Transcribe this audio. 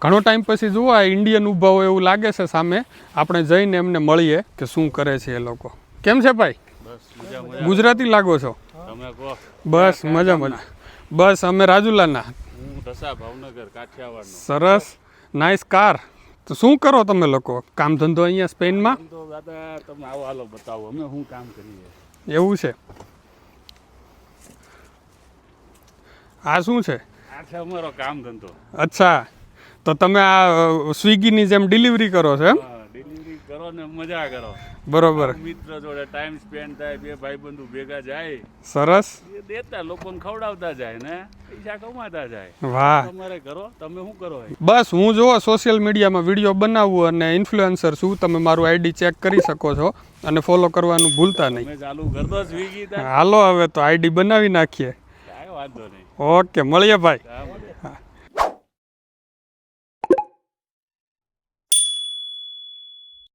ઘણો ટાઈમ પછી જુઓ આ ઇન્ડિયન ઊભા હોય એવું લાગે છે સામે. આપણે જઈને એમને મળીએ કે શું કરે છે એ લોકો. કેમ છે ભાઈ? ગુજરાતી લાગો છો? બસ મજા મજા. બસ અમે રાજુલાના. સરસ, નાઇસ કાર. તો શું કરો તમે લોકો? કામ ધંધો અહીંયા સ્પેનમાં? એવું છે. આ શું છે? અમારો કામ ધંધો. અચ્છા, તો તમે આ સ્વિગીની જેમ ડિલિવરી કરો છો એમ? ડિલિવરી કરો ને મજા કરો. બરોબર. મિત્ર જોડે ટાઈમ સ્પેન્ડ થાય, બે ભાઈબંધુ ભેગા જાય. સરસ. દેતા લોકોને ખવડાવતા જાય ને પૈસા કમાતા જાય. વાહ. તમારે કરો. તમે શું કરો? બસ હું જો સોશિયલ મીડિયામાં વિડીયો બનાવું અને ઇન્ફ્લુએન્સર છું. તમે મારું આઈડી ચેક કરી શકો છો અને ફોલો કરવાનું ભૂલતા નહીં. તમે ચાલુ કર દો સ્વિગી. હાલો હવે તો આઈડી બનાવી નાખીએ. કાંઈ વાંધો નહીં. ઓકે, મળીએ ભાઈ. હા, મળીએ.